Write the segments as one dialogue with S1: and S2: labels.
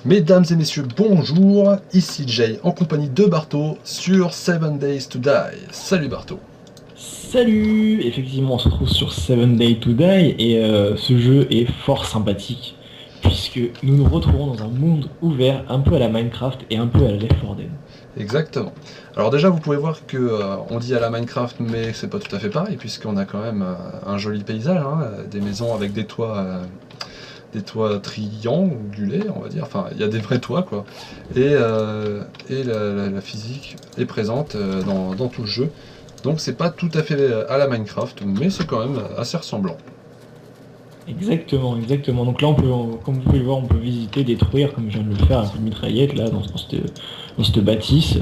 S1: Mesdames et messieurs, bonjour, ici Jay en compagnie de Barto sur 7 Days to Die. Salut Barto.
S2: Salut! Effectivement, on se retrouve sur 7 Days to Die et ce jeu est fort sympathique puisque nous nous retrouvons dans un monde ouvert un peu à la Minecraft et un peu à la Left 4 Dead.
S1: Exactement. Alors déjà vous pouvez voir que on dit à la Minecraft mais c'est pas tout à fait pareil puisqu'on a quand même un joli paysage, hein, des maisons avec des toits triangulés on va dire, enfin il y a des vrais toits quoi. Et la physique est présente dans tout le jeu. Donc c'est pas tout à fait à la Minecraft mais c'est quand même assez ressemblant.
S2: Exactement, exactement. Donc là, comme vous pouvez le voir, on peut visiter, détruire, comme je viens de le faire, un coup de mitraillette là dans cette bâtisse.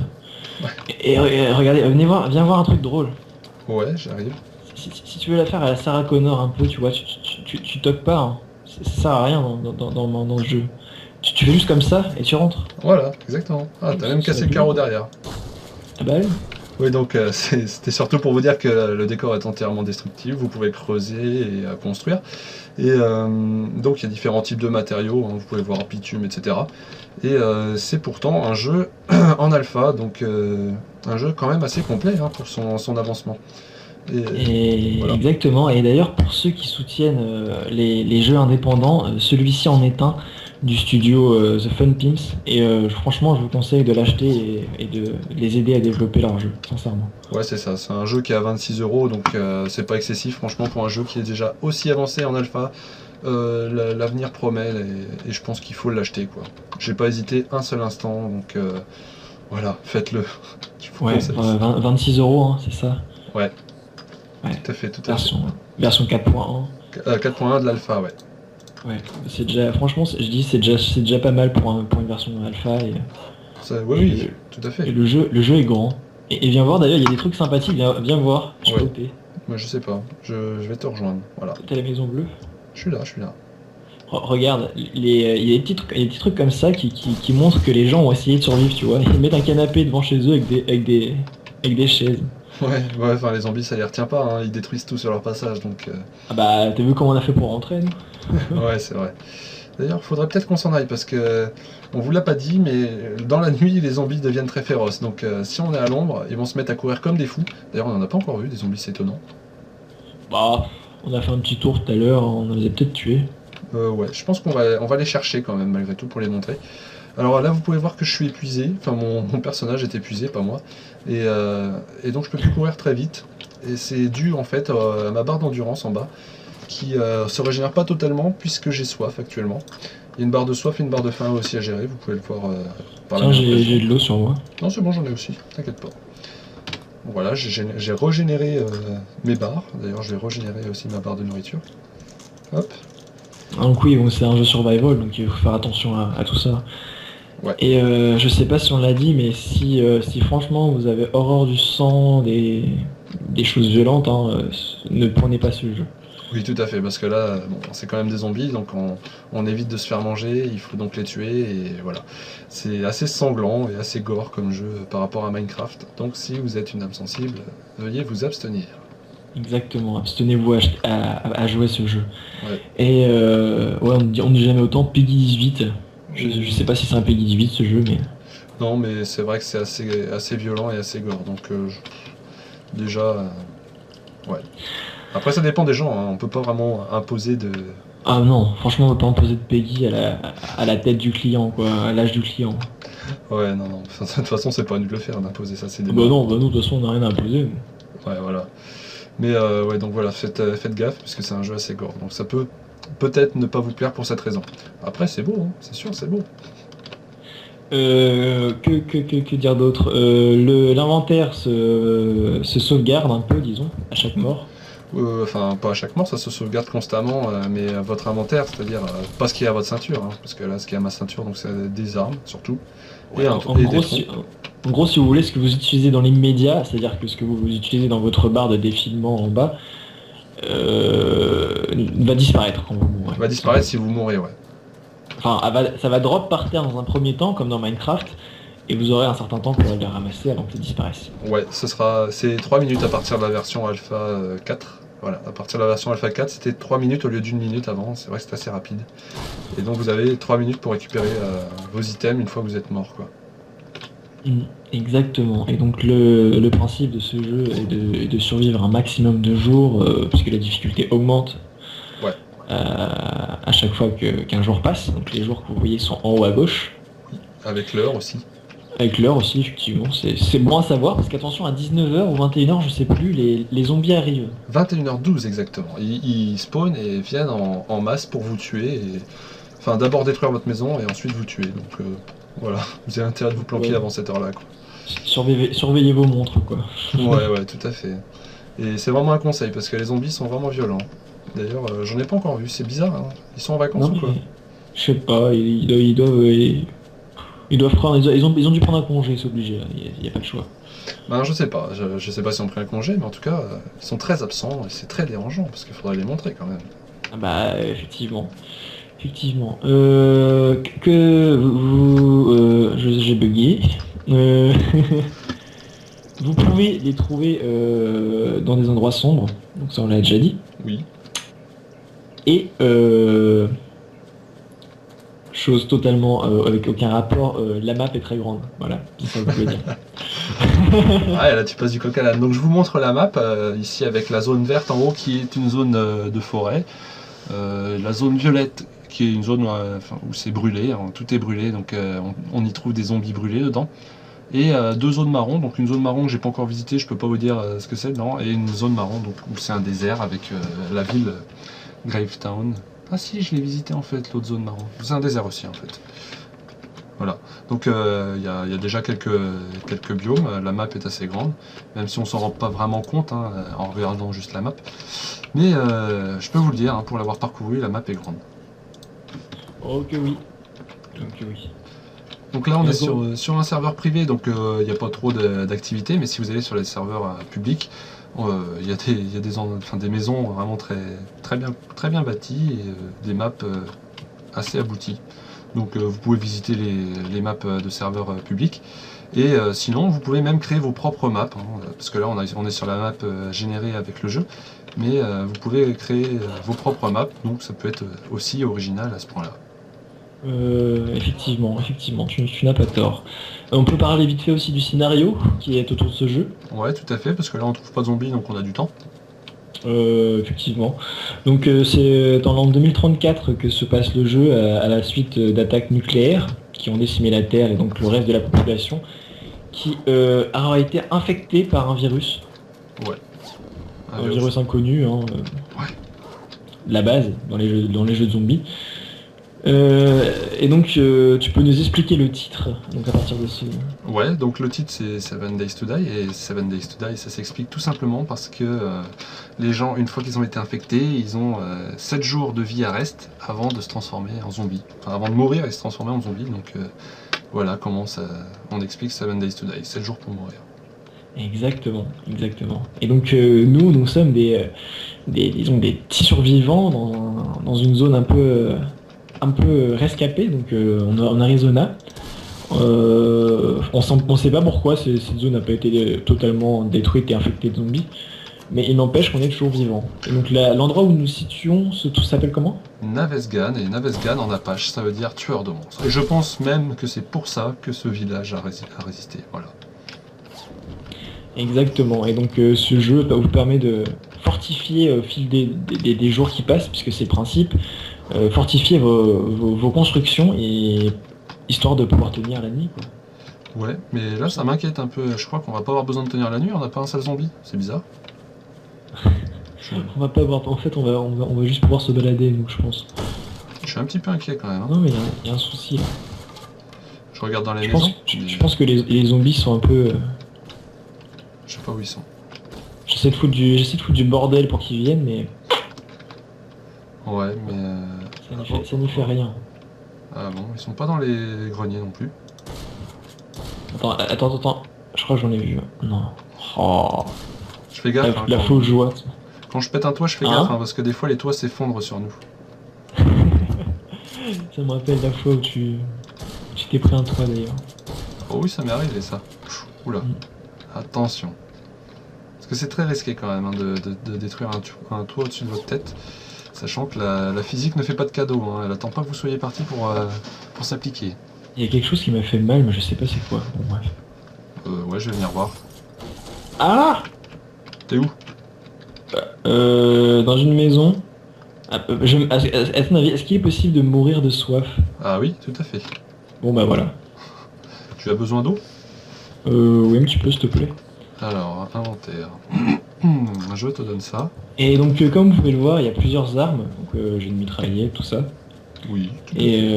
S2: Regardez, viens voir un truc drôle.
S1: Ouais, j'arrive.
S2: Si tu veux la faire à la Sarah Connor un peu, tu vois, tu toques pas, hein. Ça sert à rien dans le jeu. Tu fais juste comme ça et tu rentres.
S1: Voilà, exactement. Ah, t'as même cassé le carreau derrière.
S2: Ah bah oui.
S1: Oui, donc c'était surtout pour vous dire que le décor est entièrement destructible, vous pouvez creuser et construire. Et donc il y a différents types de matériaux, hein, vous pouvez voir bitume, etc. Et c'est pourtant un jeu en alpha, donc un jeu quand même assez complet hein, pour son avancement.
S2: Et
S1: voilà.
S2: exactement. Et d'ailleurs, pour ceux qui soutiennent les jeux indépendants, celui-ci en est un du studio The Fun Pimps. Et franchement, je vous conseille de l'acheter et de les aider à développer leur jeu, sincèrement.
S1: Ouais, c'est ça. C'est un jeu qui est à 26 €, donc c'est pas excessif, franchement, pour un jeu qui est déjà aussi avancé en alpha. L'avenir promet et je pense qu'il faut l'acheter, quoi. J'ai pas hésité un seul instant, donc voilà, faites-le.
S2: Ouais, 26 euros, hein, c'est ça.
S1: Ouais.
S2: Ouais.
S1: Tout à fait, tout à fait.
S2: Version 4.1.
S1: 4.1 de l'alpha, ouais.
S2: Ouais, c'est déjà, franchement, je dis c'est déjà pas mal pour une version alpha.
S1: Oui, tout à fait.
S2: Et le jeu est grand. Et viens voir, d'ailleurs, il y a des trucs sympathiques, viens voir, je
S1: ouais.
S2: suis OP.
S1: Moi, je sais pas, je vais te rejoindre, voilà.
S2: T'as la maison bleue?
S1: Je suis là.
S2: Regarde, il y a des petits trucs comme ça qui montrent que les gens ont essayé de survivre, tu vois. Ils mettent un canapé devant chez eux avec des chaises.
S1: Ouais, enfin les zombies ça les retient pas, hein, ils détruisent tout sur leur passage donc.
S2: Ah bah, t'as vu comment on a fait pour rentrer, nous?
S1: Ouais, c'est vrai. D'ailleurs, faudrait peut-être qu'on s'en aille parce que on vous l'a pas dit, mais dans la nuit, les zombies deviennent très féroces. Donc, si on est à l'ombre, ils vont se mettre à courir comme des fous. D'ailleurs, on en a pas encore vu des zombies, c'est étonnant.
S2: Bah, on a fait un petit tour tout à l'heure, on les a peut-être tués.
S1: Ouais, je pense on va les chercher quand même malgré tout pour les montrer. Alors là, vous pouvez voir que je suis épuisé. Enfin, mon personnage est épuisé, pas moi. Et donc, je peux plus courir très vite. Et c'est dû en fait à ma barre d'endurance en bas qui se régénère pas totalement puisque j'ai soif actuellement. Il y a une barre de soif et une barre de faim aussi à gérer, vous pouvez le voir par
S2: Tiens,
S1: la
S2: j'ai de l'eau sur moi.
S1: Non, c'est bon, j'en ai aussi, t'inquiète pas. Bon, voilà, j'ai régénéré mes barres. D'ailleurs, je vais régénérer aussi ma barre de nourriture. Hop.
S2: Donc oui, bon, c'est un jeu survival, donc il faut faire attention à tout ça.
S1: Ouais.
S2: Et je sais pas si on l'a dit, mais si franchement vous avez horreur du sang, des choses violentes, hein, ne prenez pas ce jeu.
S1: Oui, tout à fait, parce que là, bon, c'est quand même des zombies, donc on évite de se faire manger, il faut donc les tuer, et voilà. C'est assez sanglant et assez gore comme jeu par rapport à Minecraft, donc si vous êtes une âme sensible, veuillez vous abstenir.
S2: Exactement, abstenez-vous à jouer ce jeu.
S1: Ouais.
S2: Et ouais, on dit jamais autant Peggy 18. Je sais pas si c'est un Peggy 18 ce jeu, mais...
S1: Non, mais c'est vrai que c'est assez violent et assez gore, donc déjà, ouais. Après, ça dépend des gens, hein. On peut pas vraiment imposer de...
S2: Ah non, franchement on peut pas imposer de Peggy à la tête du client, quoi, à l'âge du client.
S1: Ouais, non. Enfin, de toute façon, c'est pas à nous de le faire d'imposer ça, c'est des...
S2: Bah non, de toute façon on n'a rien à imposer.
S1: Ouais, voilà. Mais ouais, donc voilà, faites gaffe, parce que c'est un jeu assez gore. Donc ça peut peut-être ne pas vous plaire pour cette raison. Après, c'est beau, hein, c'est sûr, c'est beau.
S2: Que dire d'autre? L'inventaire se sauvegarde un peu, disons, à chaque mort.
S1: Enfin, pas à chaque mort, ça se sauvegarde constamment, mais votre inventaire, c'est-à-dire pas ce qu'il y a à votre ceinture, hein, parce que là, ce qu'il y a à ma ceinture, donc c'est des armes, surtout.
S2: Ouais, en gros, si vous voulez, ce que vous utilisez dans l'immédiat, c'est-à-dire que ce que vous utilisez dans votre barre de défilement en bas, va disparaître quand vous mourrez.
S1: Va disparaître si vous mourrez, ouais.
S2: Enfin, ça va drop par terre dans un premier temps, comme dans Minecraft, et vous aurez un certain temps pour les ramasser avant que ça disparaisse.
S1: Ouais, c'est 3 minutes à partir de la version alpha 4. Voilà, à partir de la version Alpha 4, c'était 3 minutes au lieu d'1 minute avant, c'est vrai que c'est assez rapide. Et donc vous avez 3 minutes pour récupérer vos items une fois que vous êtes mort, quoi.
S2: Exactement. Et donc le principe de ce jeu est de survivre un maximum de jours, puisque la difficulté augmente
S1: Ouais.
S2: à chaque fois qu'un jour passe. Donc les jours que vous voyez sont en haut à gauche.
S1: Avec l'heure aussi.
S2: Avec l'heure aussi, effectivement. C'est bon à savoir, parce qu'attention, à 19h ou 21h, je sais plus, les zombies arrivent.
S1: 21h12 exactement. Ils spawnent et viennent en masse pour vous tuer. Enfin, d'abord détruire votre maison et ensuite vous tuer. Donc voilà, vous avez intérêt de vous planquer avant cette heure-là, quoi.
S2: Surveillez vos montres, quoi.
S1: Ouais, tout à fait. Et c'est vraiment un conseil parce que les zombies sont vraiment violents. D'ailleurs, j'en ai pas encore vu, c'est bizarre, hein. Ils sont en vacances
S2: Non,
S1: ou quoi?
S2: je sais pas, ils doivent prendre, ils ont dû prendre un congé, c'est obligé, il n'y a pas de choix.
S1: Ben, je sais pas, je sais pas si on pris un congé, mais en tout cas, ils sont très absents et c'est très dérangeant parce qu'il faudrait les montrer quand même.
S2: Ah bah, effectivement. Effectivement. J'ai bugué. Euh, vous pouvez les trouver dans des endroits sombres, donc ça on l'a déjà dit.
S1: Oui.
S2: Et chose totalement avec aucun rapport, la map est très grande. Voilà, c'est ça que je veux dire.
S1: Ouais, là tu passes du coq à l'âne. Donc je vous montre la map, ici avec la zone verte en haut qui est une zone de forêt. La zone violette qui est une zone où c'est brûlé, hein, tout est brûlé, donc on y trouve des zombies brûlés dedans. Et deux zones marron, donc une zone marron que j'ai pas encore visitée, je peux pas vous dire ce que c'est dedans, et une zone marron donc, où c'est un désert avec la ville Gravetown. Ah si, je l'ai visité en fait, l'autre zone marron. C'est un désert aussi en fait. Voilà, donc il y a déjà quelques biomes, la map est assez grande, même si on s'en rend pas vraiment compte hein, en regardant juste la map. Mais je peux vous le dire, hein, pour l'avoir parcouru, la map est grande.
S2: Oh que oui. Ok oui.
S1: Donc là on est sur un serveur privé, donc il n'y a pas trop d'activité, mais si vous allez sur les serveurs publics, il y a des maisons vraiment très bien bâties et des maps assez abouties. Donc vous pouvez visiter les maps de serveurs publics. Et sinon, vous pouvez même créer vos propres maps, hein, parce que là on est sur la map générée avec le jeu, mais vous pouvez créer vos propres maps, donc ça peut être aussi original à ce point-là.
S2: Effectivement, tu n'as pas tort. On peut parler vite fait aussi du scénario qui est autour de ce jeu.
S1: Ouais, tout à fait, parce que là on trouve pas de zombies, donc on a du temps.
S2: Effectivement. Donc c'est dans l'an 2034 que se passe le jeu à la suite d'attaques nucléaires qui ont décimé la Terre et donc le reste de la population qui aura été infectée par un virus.
S1: Ouais.
S2: Un virus inconnu, hein,
S1: Ouais.
S2: la base dans les jeux de zombies. Et donc tu peux nous expliquer le titre donc à partir de ce...
S1: Ouais, donc le titre c'est Seven Days to Die, et Seven Days to Die ça s'explique tout simplement parce que les gens, une fois qu'ils ont été infectés, ils ont 7 jours de vie à reste avant de se transformer en zombie. Enfin, avant de mourir et se transformer en zombie, donc voilà comment on explique Seven Days to Die, 7 jours pour mourir.
S2: Exactement. Et donc nous sommes des petits survivants dans une zone un peu rescapée, donc en Arizona. On sait pas pourquoi cette zone n'a pas été totalement détruite et infectée de zombies, mais il n'empêche qu'on est toujours vivant. Et donc l'endroit où nous nous situons, tout s'appelle comment?
S1: Navesgan, et Navesgan en Apache, ça veut dire tueur de monstres. Et je pense même que c'est pour ça que ce village a résisté. Voilà.
S2: Exactement. Et donc ce jeu vous permet de fortifier au fil des jours qui passent, puisque c'est le principe, fortifier vos constructions et histoire de pouvoir tenir la nuit, quoi.
S1: Ouais, mais là ça m'inquiète un peu. Je crois qu'on va pas avoir besoin de tenir la nuit, on n'a pas un seul zombie. C'est bizarre.
S2: On va pas avoir... En fait, on va juste pouvoir se balader, nous, je pense.
S1: Je suis un petit peu inquiet quand même. Hein.
S2: Non, mais il y a un souci, là.
S1: Je regarde dans les maisons.
S2: Je pense que les zombies sont un peu...
S1: Je sais pas où ils sont.
S2: J'essaie de foutre du bordel pour qu'ils viennent, mais...
S1: Ouais, mais...
S2: Ça n'y fait rien.
S1: Ah bon, ils sont pas dans les greniers non plus.
S2: Attends. Je crois que j'en ai vu. Non. Oh.
S1: Je fais gaffe.
S2: La fausse joie.
S1: Quand je pète un toit, je fais gaffe, parce que des fois les toits s'effondrent sur nous.
S2: Ça me rappelle la fois où tu t'es pris un toit d'ailleurs.
S1: Oh oui, ça m'est arrivé ça. Oula. Attention. Parce que c'est très risqué quand même hein, de détruire un toit au-dessus de votre tête. Sachant que la physique ne fait pas de cadeau, hein. Elle attend pas que vous soyez parti pour s'appliquer.
S2: Il y a quelque chose qui m'a fait mal, mais je sais pas c'est quoi. Bon, bref.
S1: Ouais, je vais venir voir.
S2: Ah
S1: T'es où?
S2: Dans une maison. À ton avis, est-ce qu'il est possible de mourir de soif?
S1: Ah oui, tout à fait.
S2: Bon bah voilà.
S1: Tu as besoin d'eau?
S2: Oui, un petit peu, s'il te plaît.
S1: Alors, inventaire. Je te donne ça.
S2: Et donc, comme vous pouvez le voir, il y a plusieurs armes. Donc, j'ai une mitraillette, tout ça.
S1: Oui.
S2: Et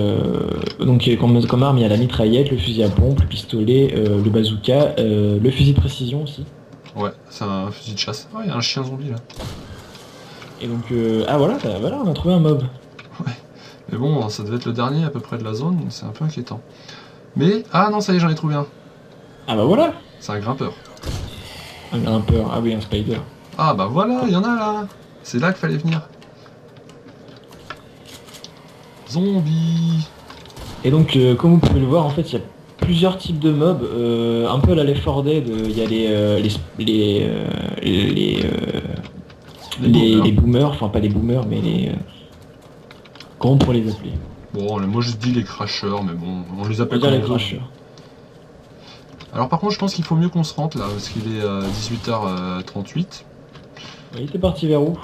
S2: donc, comme arme, il y a la mitraillette, le fusil à pompe, le pistolet, le bazooka, le fusil de précision aussi.
S1: Ouais, c'est un fusil de chasse. Ah, il y a un chien zombie là.
S2: Et donc, ah voilà, voilà, on a trouvé un mob.
S1: Ouais. Mais bon, ça devait être le dernier à peu près de la zone, c'est un peu inquiétant. Mais, ah non, ça y est, j'en ai trouvé un.
S2: Ah bah voilà.
S1: C'est un grimpeur.
S2: Un grimpeur, ah oui, un spider.
S1: Ah bah voilà, il y en a là. C'est là qu'il fallait venir. Zombie.
S2: Et donc, comme vous pouvez le voir, en fait, il y a plusieurs types de mobs. Un peu à la Left 4 Dead, il y a les boomers, enfin pas les boomers, mais les... comment on pourrait les appeler?
S1: Bon, moi je dis les crashers, mais bon, on les
S2: On
S1: appelle
S2: va dire
S1: comme
S2: les
S1: on veut.
S2: crashers.
S1: Alors par contre, je pense qu'il faut mieux qu'on se rentre là, parce qu'il est 18h38.
S2: Il était parti vers où?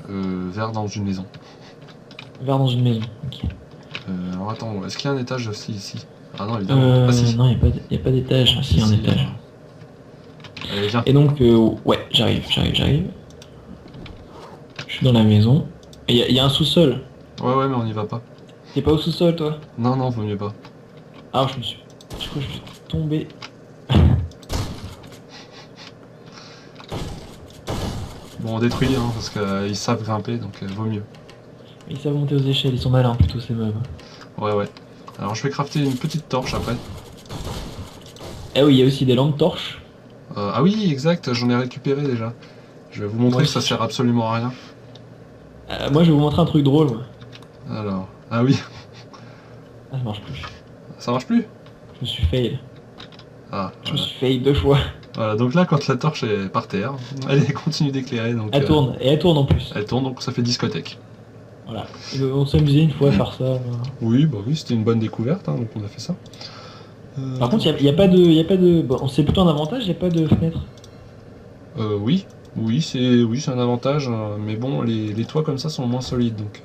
S1: Vers dans une maison.
S2: Vers dans une maison. Ok.
S1: Alors attends, est-ce qu'il y a un étage aussi ici? Ah non, évidemment. Ah si.
S2: Non, il n'y a pas d'étage. Ah, si, il y a un
S1: Si.
S2: étage.
S1: Allez, viens.
S2: Et donc, ouais, j'arrive. Je suis dans la maison. Et il y a un sous-sol.
S1: Ouais, mais on y va pas.
S2: T'es pas au sous-sol, toi?
S1: Non, vaut mieux pas.
S2: Ah, je crois que je suis tombé.
S1: Bon, on détruit, hein, parce qu'ils savent grimper, donc vaut mieux.
S2: Ils savent monter aux échelles, ils sont malins plutôt, ces mobs.
S1: Ouais. Alors je vais crafter une petite torche après.
S2: Eh oui, il y a aussi des lampes torches.
S1: Ah oui, exact, j'en ai récupéré déjà. Je vais vous montrer
S2: Moi
S1: que ça
S2: aussi.
S1: sert absolument à rien.
S2: Moi, je vais vous montrer un truc drôle, moi.
S1: Alors, ah oui,
S2: Ah, ça marche plus.
S1: ça marche plus?
S2: Je me suis fail.
S1: Ah,
S2: Je me
S1: voilà.
S2: suis fail 2 fois.
S1: Voilà, donc là, quand la torche est par terre, elle continue d'éclairer, donc...
S2: Elle tourne, et elle tourne en plus.
S1: Elle tourne, donc ça fait discothèque.
S2: Voilà. Et on s'amusait une fois à faire ça.
S1: Oui, c'était une bonne découverte, hein, donc on a fait ça.
S2: Par contre, il y a pas de... Bon, c'est plutôt un avantage, il n'y a pas de fenêtre.
S1: Oui, c'est un avantage, mais bon, les toits comme ça sont moins solides, donc...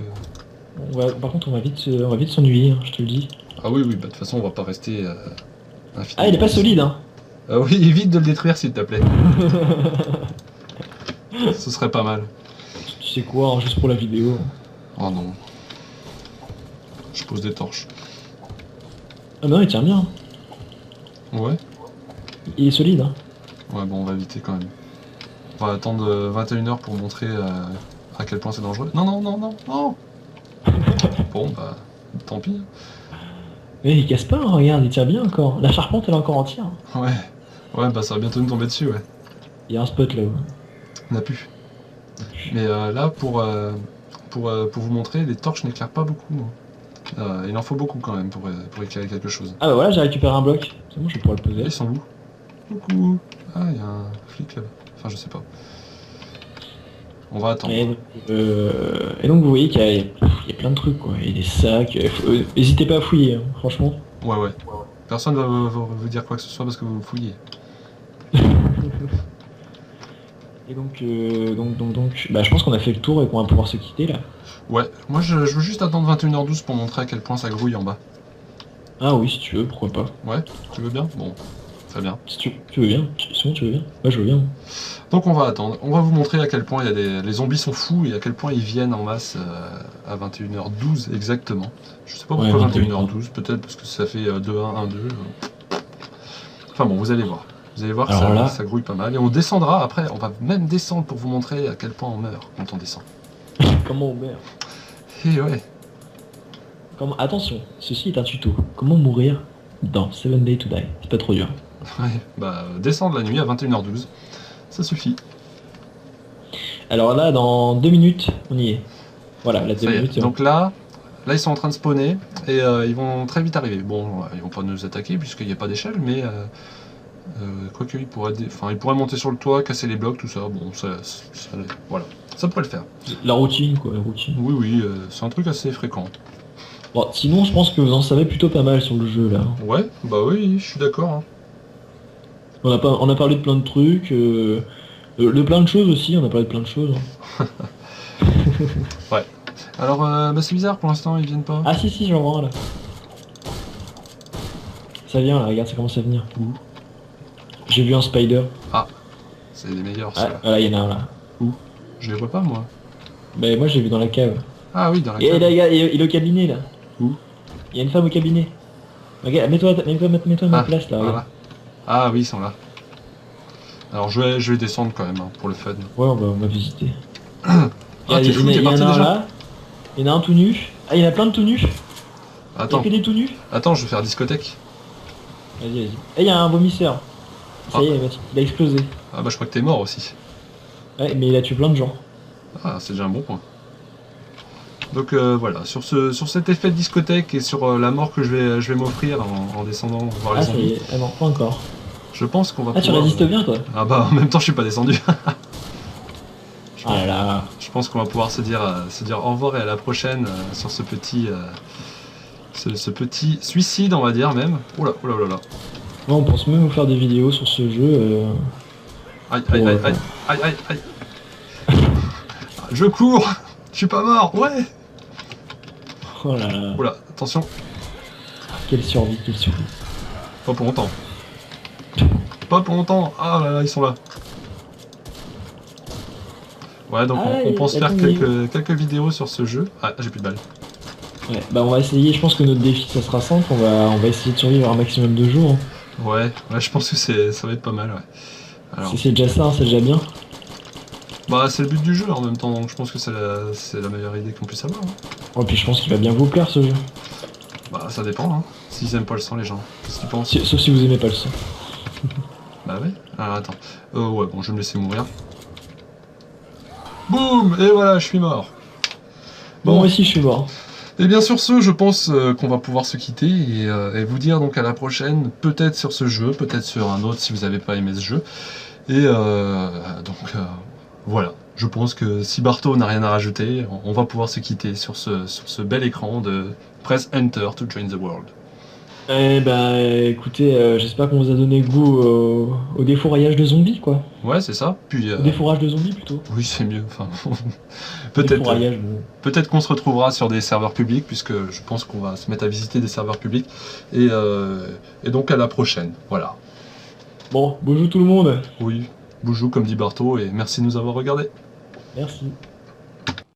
S2: Par contre, on va vite s'ennuyer, hein, je te le dis.
S1: Ah oui, bah de toute façon, on va pas rester infiniment.
S2: Ah, il est pas solide, hein.
S1: Ah oui, évite de le détruire, s'il te plaît. Ce serait pas mal.
S2: Tu sais quoi, hein, juste pour la vidéo.
S1: Oh non. Je pose des torches.
S2: Ah bah non, il tient bien.
S1: Ouais.
S2: Il est solide, hein.
S1: Ouais, bon, on va éviter quand même. On va attendre 21h pour montrer à quel point c'est dangereux. Non. Bon, bah, tant pis.
S2: Mais il casse pas, hein, regarde, il tient bien encore. La charpente, elle est encore entière.
S1: Ouais, bah ça va bientôt nous tomber dessus, ouais.
S2: Il y a un spot là-haut.
S1: On a pu. Mais là, pour vous montrer, les torches n'éclairent pas beaucoup. Il en faut beaucoup quand même pour éclairer quelque chose.
S2: Ah bah voilà, j'ai récupéré un bloc. C'est bon, je vais pouvoir le poser.
S1: Ils sont où? Coucou. Ah, il y a un flic là-bas. Enfin, je sais pas. On va attendre.
S2: Et donc vous voyez qu'il y a plein de trucs, quoi. Il y a des sacs. N'hésitez pas à fouiller, hein, franchement.
S1: Ouais. Personne va vous dire quoi que ce soit parce que vous fouillez.
S2: Et donc, bah, je pense qu'on a fait le tour et qu'on va pouvoir se quitter là.
S1: Ouais, moi je veux juste attendre 21h12 pour montrer à quel point ça grouille en bas.
S2: Ah oui, si tu veux, pourquoi pas.
S1: Ouais, tu veux bien? Bon, très bien.
S2: Si tu veux bien. Sinon, tu veux bien. Ouais, je veux bien.
S1: Donc on va attendre. On va vous montrer à quel point les zombies sont fous et à quel point ils viennent en masse à 21h12 exactement. Je sais pas pourquoi
S2: Ouais,
S1: 21h12, peut-être parce que ça fait 2-1, 1-2. Enfin bon, vous allez voir. Vous allez voir que
S2: Alors là-
S1: ça grouille pas mal. Et on descendra après, on va même descendre pour vous montrer à quel point on meurt quand on descend.
S2: Comment on meurt?
S1: Et ouais.
S2: Attention, ceci est un tuto. Comment mourir dans 7 Days to Die. C'est pas trop dur.
S1: Ouais, bah descendre la nuit à 21h12, ça suffit.
S2: Alors là, dans 2 minutes, on y est. Voilà, la 2
S1: Ça y est.
S2: minutes.
S1: Donc là, ils sont en train de spawner et ils vont très vite arriver. Bon, ils vont pas nous attaquer puisqu'il n'y a pas d'échelle, mais Quoique, il pourrait monter sur le toit, casser les blocs, tout ça. Bon, voilà. Ça pourrait le faire.
S2: La routine, quoi, la routine.
S1: Oui, oui, c'est un truc assez fréquent.
S2: Bon, sinon, je pense que vous en savez plutôt pas mal sur le jeu, là.
S1: Ouais, bah oui, je suis d'accord. Hein.
S2: On a parlé de plein de trucs, de plein de choses aussi, on a parlé de plein de choses. Hein.
S1: Ouais. Alors, bah c'est bizarre, pour l'instant, ils viennent pas.
S2: Ah si, j'en vois un, là. Ça vient, là, regarde, ça commence à venir.
S1: Où?
S2: J'ai vu un spider.
S1: Ah, c'est les meilleurs,
S2: Ah,
S1: ça.
S2: voilà, il y en a un, là.
S1: Où? Je les vois pas, moi.
S2: Ben, moi, j'ai vu dans la cave.
S1: Ah oui, dans la
S2: Et
S1: cave.
S2: là, il est au cabinet, là.
S1: Où?
S2: Il y a une femme au cabinet. Regarde, mets-toi à ma place, là, regarde.
S1: Voilà. Ah oui, ils sont là. Alors, je vais descendre quand même, hein, pour le fun.
S2: Ouais, on va visiter.
S1: Ah, t'es fou, t'es
S2: Il y en
S1: parti
S2: a un
S1: déjà?
S2: là. Il y en a un tout nu. Ah, il y en a plein de tout nus. Il y a
S1: Attends,
S2: que des tout nus.
S1: attends, je vais faire discothèque.
S2: Vas-y. Eh, il y a un vomisseur. Ça y est, il a explosé.
S1: Ah bah, je crois que t'es mort aussi.
S2: Ouais, mais il a tué plein de gens.
S1: Ah, c'est déjà un bon point. Donc voilà, sur cet effet de discothèque et sur la mort que je vais m'offrir en descendant voir les
S2: Ah, ça y
S1: zombies,
S2: est. Ah non, pas encore.
S1: je pense qu'on va
S2: Ah, tu
S1: pouvoir...
S2: résistes bien, toi.
S1: Ah bah, en même temps, je suis pas descendu.
S2: Ah là là.
S1: Je pense qu'on va pouvoir se dire au revoir et à la prochaine sur ce petit... ce petit suicide, on va dire même. Oula, oula, oula, oula.
S2: Moi, on pense même vous faire des vidéos sur ce jeu.
S1: Aïe, aïe, aïe, aïe, aïe, aïe, aïe. Je cours. Je suis pas mort, ouais.
S2: Oh là là.
S1: Oula, attention,
S2: Quelle survie, quelle survie.
S1: pas pour longtemps. Pas pour longtemps. Ah là là, ils sont là. Ouais, donc
S2: Ah,
S1: on pense
S2: il a
S1: faire
S2: tombé.
S1: quelques vidéos sur ce jeu. Ah, j'ai plus de balles.
S2: Ouais, bah on va essayer, je pense que notre défi ça sera simple, on va essayer de survivre un maximum de jours. Hein.
S1: Ouais, je pense que ça va être pas mal, ouais. Alors,
S2: C'est déjà ça, hein, c'est déjà bien.
S1: bah c'est le but du jeu en même temps, donc je pense que c'est la meilleure idée qu'on puisse avoir. Hein.
S2: Ouais, puis je pense qu'il va bien vous plaire ce jeu.
S1: Bah ça dépend, hein. S'ils aiment pas le sang, les gens. Qu'est-ce qu'ils pensent?
S2: Sauf si vous aimez pas le son.
S1: Bah ouais. Alors attends. Ouais, bon, je vais me laisser mourir. Boum! Et voilà, je suis mort.
S2: Bon, moi aussi je suis mort.
S1: Et bien sur ce, je pense qu'on va pouvoir se quitter et vous dire donc à la prochaine, peut-être sur ce jeu, peut-être sur un autre si vous n'avez pas aimé ce jeu. Et voilà, je pense que si Barto n'a rien à rajouter, on va pouvoir se quitter sur ce bel écran de Press Enter to join the world.
S2: Eh bah écoutez, j'espère qu'on vous a donné goût au défouraillage de zombies quoi.
S1: Ouais, c'est ça. Puis
S2: Au défourrage de zombies plutôt.
S1: oui, c'est mieux. Enfin, peut-être.
S2: Défouraillage, bon.
S1: Peut-être qu'on se retrouvera sur des serveurs publics, puisque je pense qu'on va se mettre à visiter des serveurs publics. Et donc à la prochaine. Voilà.
S2: Bon, bonjour tout le monde.
S1: Oui, Boujou comme dit Barto, et merci de nous avoir regardés.
S2: Merci.